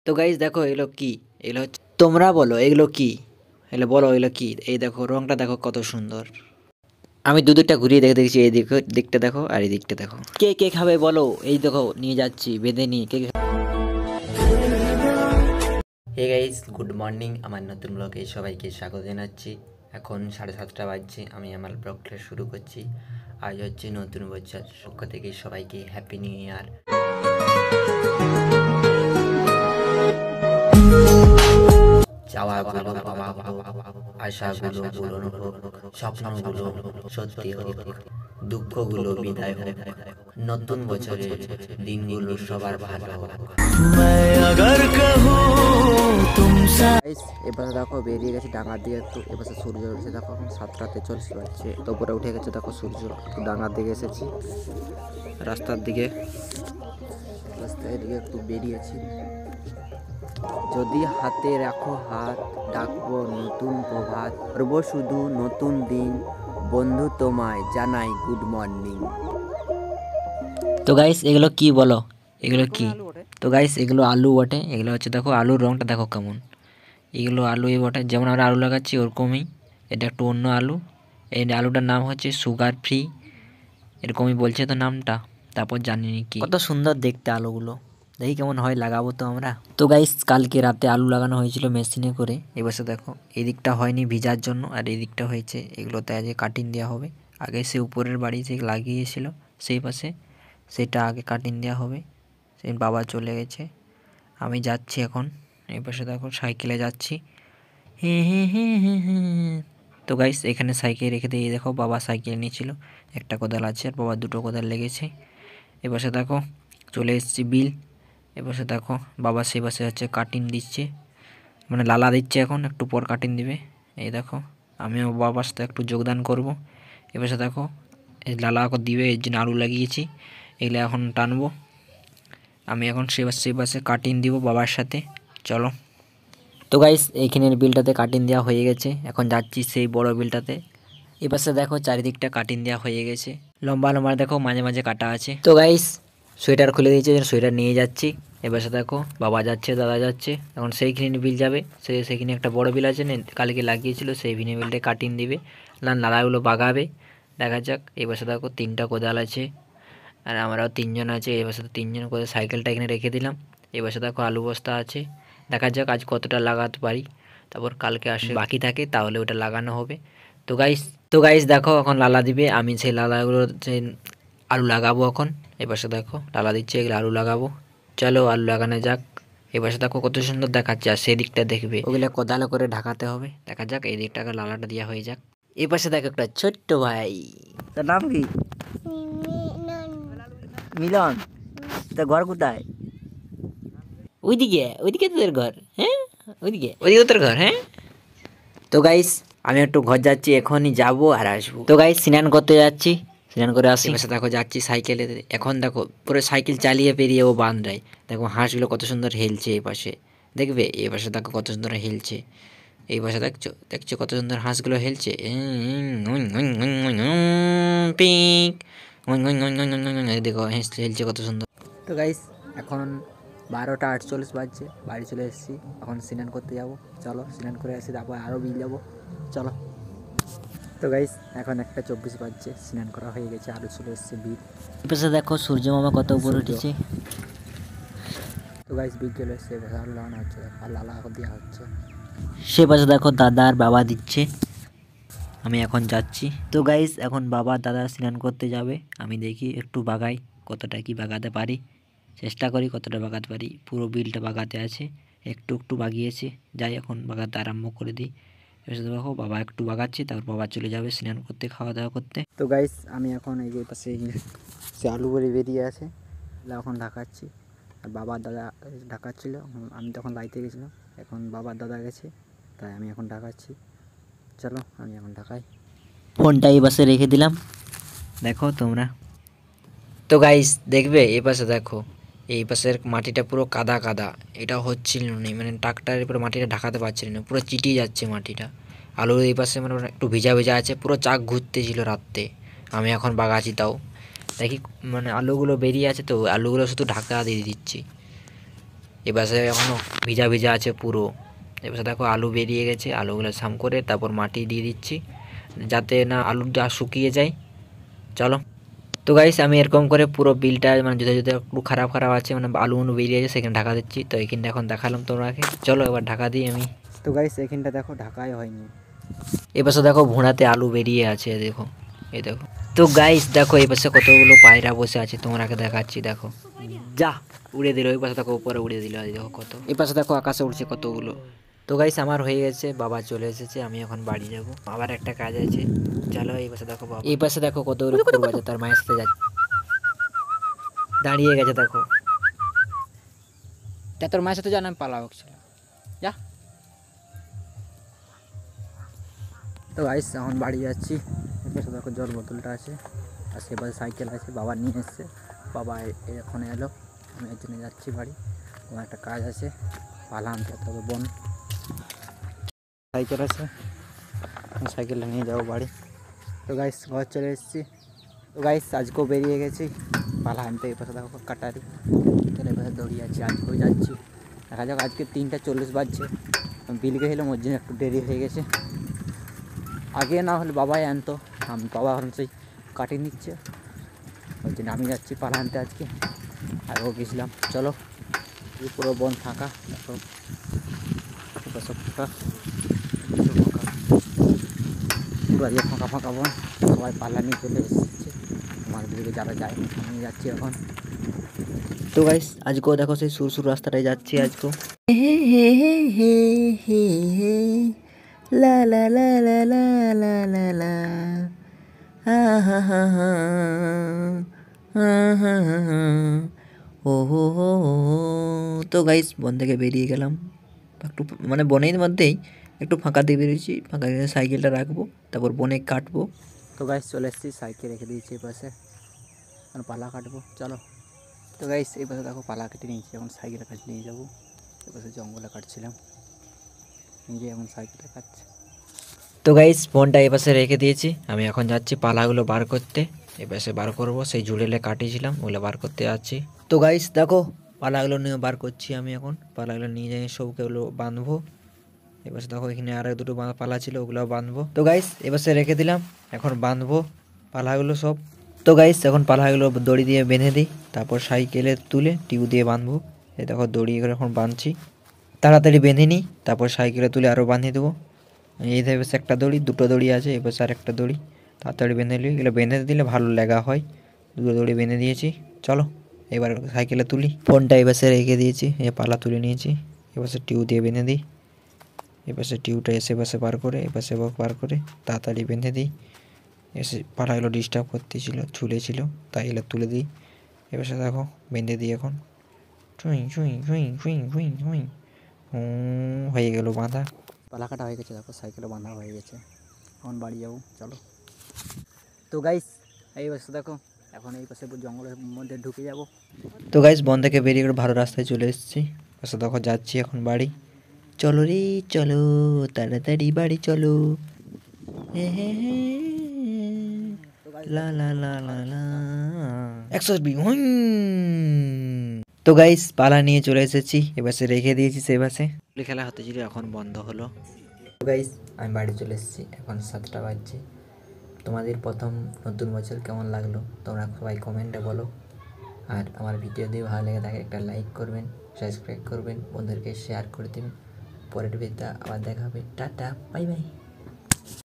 তো গাইস দেখো এগুলো কি? এগুলো হচ্ছে, তোমরা বলো এগুলো কি? এগুলো বলো এগুলো কি? এই দেখো রংটা দেখো কত সুন্দর। আমি দুদিকটা ঘুরিয়ে দেখে দেখছি, এই দিকে দিকটা দেখো আর এই দিকটা দেখো। কে কে খাবে বলো? এই দেখো নিয়ে যাচ্ছি বেঁধে নিয়ে কে কে। Hey guys, good morning. আমার নতুন ব্লগে সবাইকে স্বাগত জানাচ্ছি। এখন 7:30 বাজছে, আমি আমার ব্লগটা শুরু করছি। আজ হচ্ছে নতুন বছর, পক্ষ থেকে সবাইকে হ্যাপি নিউ ইয়ার। চাওয়াগুলো পাওয়াগুলো, আশাগুলো পূরণ হোক, স্বপ্নগুলো সত্যি হোক, দুঃখগুলো বিদায় হোক, নতুন বছরের দিনগুলো সবার ভালো হোক। এবার দেখো বেরিয়ে গেছে ডাঙার দিকে, একটু এপাশে সূর্য উঠেছে দেখো, এখন 7:43 বাজছে, তো উপরে উঠে গেছে দেখো সূর্য। একটু ডাঙার দিকে এসেছি, রাস্তার দিকে, রাস্তার দিকে একটু বেরিয়েছি। যদি হাতে রাখো হাত, ডাকবো নতুন প্রভাত, করবো শুধু নতুন দিন, বন্ধু তোমায় জানাই গুড মর্নিং। তো গাইস এগুলো কি বলো? এগুলো কি? তো গাইস এগুলো আলু বটে। এগুলো হচ্ছে দেখো আলুর রংটা দেখো কেমন। এগুলো আলুই বটে, যেমন আমরা আলু লাগাচ্ছি ওরকমই। এটা একটু অন্য আলু। এই আলুটার নাম হচ্ছে সুগার ফ্রি, এরকমই বলছে তো নামটা। তারপর জানিনি কি, কত সুন্দর দেখতে আলুগুলো। দেখি কেমন হয়, লাগাবো তো আমরা। তো গাইস কালকে রাতে আলু লাগানো হয়েছিল মেশিনে করে। এবার দেখো এই দিকটা হয়নি ভিজার জন্য, আর এই দিকটা হয়েছে। এগুলোতে আজকে কাটিং দেওয়া হবে। আগে সে উপরের বাড়ি যে লাগিয়েছিল সেই পাশে, সেটা আগে কাটিং দেওয়া হবে। সেই বাবা চলে গেছে, আমি যাচ্ছি এখন। এই পাশে দেখো সাইকেলে যাচ্ছি। তো গাইস এখানে সাইকেল রেখে দিয়ে দেখো বাবা সাইকেল নিয়েছিল। একটা কোদাল আছে আর বাবা দুটো কোদাল লেগেছে। এপাশে দেখো চলে এসেছি বিল। এপাশে দেখো বাবা সেই পাশে হচ্ছে কাটিং দিচ্ছে, মানে লালা দিচ্ছে, এখন একটু পর কাটিং দিবে। এই দেখো আমিও বাবার সাথে একটু যোগদান করব। এপাশে দেখো এই লালা দিবে, এর জন্য আলু লাগিয়েছি। এগুলো এখন টানবো। আমি এখন সেই পাশে কাটিং দিব বাবার সাথে। চলো। তো গাইস এইখানের বিলটাতে কাটিং দেওয়া হয়ে গেছে, এখন যাচ্ছি সেই বড় বিলটাতে। এপাশে দেখো চারিদিকটা কাটিং দেওয়া হয়ে গেছে, লম্বা লম্বা দেখো মাঝে মাঝে কাটা আছে। তো গাইস সোয়েটার খুলে দিয়েছে, সোয়েটার নিয়ে যাচ্ছি। এপাশে দেখো বাবা যাচ্ছে, দাদা যাচ্ছে, এখন সেইখানে বিল যাবে। সেইখানে একটা বড় বিল আছে, কালকে লাগিয়েছিল, সেই ভিনে বিলটা কাটিং দিবে, নালাগুলো বাগাবে। দেখা যাক। এপাশে দেখো 3টা কোদাল আছে, আর আমরাও 3জন আছে। এবার সাথে 3জন করে সাইকেলটা এখানে রেখে দিলাম। এবার সাথে দেখো আলু বস্তা আছে, দেখা যাক আজ কতটা লাগাতে পারি। তারপর কালকে আসে বাকি থাকে তাহলে ওটা লাগানো হবে। তো গাইস দেখো এখন লালা দিবে, আমি সেই লালাগুলো সেই আলু লাগাবো এখন। এবার সাথে দেখো লালা দিচ্ছে, এগুলো আলু লাগাবো। চলো আলু লাগানো যাক। এবার সাথে দেখো কত সুন্দর দেখাচ্ছে, আর সেদিকটা দেখবে ওগুলো কোদালে করে ঢাকাতে হবে। দেখা যাক এই দিকটাকে লালাটা দেওয়া হয়ে যাক। এই পাশে দেখো একটা ছোট্ট ভাই, তার নাম কি? মিলন। তোর ঘর কোথায়? ওইদিকে, ওইদিকে তোদের ঘর? হ্যাঁ ওইদিকে, ওইদিকে তোর ঘর? হ্যাঁ। তো গাইস আমি একটু ঘর যাচ্ছি, এখনই যাবো আর আসবো। তো গাইস স্নান করতে যাচ্ছি, স্নান করে আসি। এবার দেখো যাচ্ছি সাইকেলে। এখন দেখো পুরো সাইকেল চালিয়ে পেরিয়ে ও বান্ধায়। দেখো হাঁসগুলো কত সুন্দর হেলছে এই পাশে, দেখবে এই পাশে দেখো কত সুন্দর হেলছে। এই পাশে দেখছো, দেখছো কত সুন্দর হাঁসগুলো হেলছে। পিক দেখো হেলছে কত সুন্দর। তো গাইস এখন 12:48 বাজছে, বাড়ি চলে এসেছি। এখন স্নান করতে যাব, চলো স্নান করে আসি, তারপর আরও বিল যাবো। চলো। তো গাইস এখন 1:24 বাজছে, স্নান করা হয়ে গেছে, আরও চলে এসেছে বিল। এপাশে দেখো সূর্য মামা কত উপরে উঠেছে। তো গাইস বিল চলে এসছে, এবার আলু লাগানো হচ্ছে, আর লালা দেওয়া হচ্ছে। সে পাশে দেখো দাদা আর বাবা দিচ্ছে, আমি এখন যাচ্ছি। তো গাইস এখন বাবা দাদা স্নান করতে যাবে, আমি দেখি একটু বাগাই কতটা কি বাগাতে পারি, চেষ্টা করি কতটা বাগাতে পারি। পুরো বিলটা বাগাতে আছে, একটু একটু বাগিয়েছে, যাই এখন বাগাতে আরম্ভ করে দিই। এবার দেখো বাবা একটু বাগাচ্ছি, তারপর বাবা চলে যাবে স্নান করতে, খাওয়া দাওয়া করতে। তো গাইস আমি এখন এই যে পাশে সে আলু বড়ি বেরিয়ে আছে, এখন ঢাকাচ্ছি। আর বাবার দাদা ঢাকাচ্ছিল, আমি তখন বাড়িতে গেছিলাম। এখন বাবার দাদা গেছে, তাই আমি এখন ঢাকাচ্ছি। চলো আমি এখন ঢাকাই। ফোনটা এই পাশে রেখে দিলাম, দেখো তোমরা। তো গাইস দেখবে এই পাশে দেখো, এই পাশের মাটিটা পুরো কাদা কাদা, এটা হচ্ছিল না, মানে ট্রাক্টরের পুরো মাটিটা ঢাকাতে পারছিল না, পুরো চিটিয়ে যাচ্ছে মাটিটা। আলুর এই পাশে মানে একটু ভিজা ভিজা আছে, পুরো চাক ঘুরতেছিল রাত্রে। আমি এখন বাগাচ্ছি, তাও দেখি মানে আলুগুলো বেরিয়ে আছে, তো আলুগুলো শুধু ঢাকা দিয়ে দিচ্ছি। এপাশে এখনও ভিজা ভিজা আছে পুরো। এপাশে দেখো আলু বেরিয়ে গেছে, আলুগুলো সাম করে তারপর মাটি দিয়ে দিচ্ছি যাতে না আলুটা শুকিয়ে যায়। চলো তো গাইস আমি এরকম করে পুরো বিলটা মানে যদি যদি একটু খারাপ খারাপ আছে মানে আলু উলু বেরিয়ে আছে সেখানে ঢাকা দিচ্ছি। তো এইখানটা এখন দেখালাম তোমাকে, চলো এবার ঢাকা দিই আমি। তো গাইস এখানটা দেখো ঢাকাই হয়নি। এপাশে দেখো ভুঁড়াতে আলু বেরিয়ে আছে, দেখো এই দেখো। তো গাইস দেখো এই পাশে কতগুলো পায়রা বসে আছে, তোমাকে দেখাচ্ছি দেখো। যা উড়ে দিল, ওই পাশে দেখো উপরে উড়ে দিল, এই দেখো কত। এই পাশে দেখো আকাশে উড়ছে কতগুলো। তো গাইস আমার হয়ে গেছে, বাবা চলে এসেছে, আমি এখন বাড়ি যাব, আবার একটা কাজ আছে। চলো এই পাশে দেখো বাবা, এই পাশে দেখো কতগুলো কুকুর বাজে, তার মায়ের সাথে যাচ্ছে, দাঁড়িয়ে গেছে দেখো। যা তোর মায়ের সাথে যা, আমি পালাও যা। তো গাইস এখন বাড়ি যাচ্ছি। এপাশে দেখো জল বোতলটা আছে, আর সেপাশে সাইকেল আছে, বাবা নিয়ে এসছে। বাবা এখন এলো, আমি এর জন্য যাচ্ছি বাড়ি। আমার একটা কাজ আছে, পালা আনতে হবে বোন। সাইকেল আছে, সাইকেলটা নিয়ে যাবো বাড়ি। তো গাইস ঘর চলে এসেছি। তো গাইস আজকেও বেরিয়ে গেছি পালা আনতে। এই পাশে দেখো কাটারি, তাহলে এপাশে দৌড়িয়ে যাচ্ছি, আজকেও যাচ্ছি। দেখা যাক, আজকে 3:40 বাজছে, বিল গেছিলাম ওর জন্য একটু দেরি হয়ে গেছে। আগে না হলে বাবাই আনতো, বাবা এখন সেই কাটিয়ে নিচ্ছে, ওই জন্য আমি যাচ্ছি পালা আনতে আজকে। আগেও গেছিলাম। চলো পুরো বন ফাঁকা দেখো, সব ফাঁকা, পুরো আজকে ফাঁকা ফাঁকা বন, সবাই পাল্লা নিয়ে চলে এসেছে। মাছ দিকে যারা যায় আমি যাচ্ছি এখন। তো গাইস আজকেও দেখো সেই সুরসুর রাস্তাটায় যাচ্ছি আজকেও। হে হে হে হে হে হে লা লা লা লা লা লা লা লা হা হা হা হা হা হা হা ও হো হো। তো গাইস বন থেকে বেরিয়ে গেলাম, একটু মানে বনের মধ্যেই একটু ফাঁকা দিয়ে বেরিয়েছি, ফাঁকা দিয়ে সাইকেলটা রাখবো, তারপর বনে কাটবো। তো গাইস চলে এসেছি, সাইকেল রেখে দিয়েছি এই পাশে, আর পালা কাটবো। চলো তো গাইস এই পাশে দেখো পালা কেটে নিয়েছি, এখন সাইকেলের কাছে নিয়ে যাবো। এই পাশে জঙ্গলে কাটছিলাম, নিজে এখন সাইকেলে কাটছে। তো গাইস ফোনটা এই পাশে রেখে দিয়েছি, আমি এখন যাচ্ছি পালাগুলো বার করতে। এই পাশে বার করবো, সেই জুড়েলে কাটিয়েছিলাম ওগুলো বার করতে যাচ্ছি। তো গাইস দেখো পালাগুলো নিয়ে বার করছি আমি, এখন পালাগুলো নিয়ে যাই সবকে ওগুলো বাঁধবো। এবার দেখো এখানে আর দুটো পালা ছিল, ওগুলো বাঁধবো। তো গাইস এবার রেখে দিলাম, এখন বাঁধবো পালাগুলো সব। তো গাইস এখন পালাগুলো দড়ি দিয়ে বেঁধে দিই, তারপর সাইকেলে তুলে টিউ দিয়ে বাঁধবো। এই দেখো দড়ি করে এখন বাঁধছি, তাড়াতাড়ি বেঁধে নিই, তারপর সাইকেলে তুলে আরও বাঁধিয়ে দেবো। এই ধারে একটা দড়ি, দুটো দড়ি আছে, এবার আর একটা দড়ি তাড়াতাড়ি বেঁধে নিই, এগুলো বেঁধে দিলে ভালো লাগা হয়। দুটো দড়ি বেঁধে দিয়েছি, চলো এবার সাইকেলে তুলি। ফোনটা এপাশে রেখে দিয়েছি, এ পালা তুলে নিয়েছি, এপাশে টিউ দিয়ে বেঁধে দিই। এপাশে টিউটা এসে পাশে পার করে এপাশে পার করে তাড়াতাড়ি বেঁধে দিই। এসে পালাগুলো ডিস্টার্ব করতেছিল, ঝুলেছিল, তাই এগুলো তুলে দিই। এপাশে দেখো বেঁধে দিই এখন, চুই চুই চুই চুই চুই চুই হয়ে গেল বাঁধা। পালা কাটা হয়ে গেছে, দেখো সাইকেলও বাঁধা হয়ে গেছে, এখন বাড়ি যাবো চলো। তো গাইস এই পাশে দেখো, এখন এই পাশে জঙ্গলের মধ্যে ঢুকে যাব। তো গাইস বন থেকে বেরিয়ে করে ভালো রাস্তায় চলে এসেছি, পাশে দেখো যাচ্ছি এখন বাড়ি। চলো রে চলো, তাড়াতাড়ি বাড়ি চলো, হে হে হে লা লা লা লা লা 120। তো গাইস পালা নিয়ে চলে এসেছি, এবারে রেখে দিয়েছি সেই পাশে। খেলা হতে ছিল, এখন বন্ধ হলো। তো গাইস আমি বাড়ি চলে এসেছি, এখন 7টা বাজছে। তোমাদের প্রথম নতুন বছর কেমন লাগলো তোমরা সবাই কমেন্টে বলো, আর আমার ভিডিও দিয়ে ভালো লেগে থাকে একটা লাইক করবেন, সাবস্ক্রাইব করবেন, বন্ধুদেরকে শেয়ার করে দেবেন। পরের ভিডিওতে আবার দেখা হবে, টাটা বাই বাই।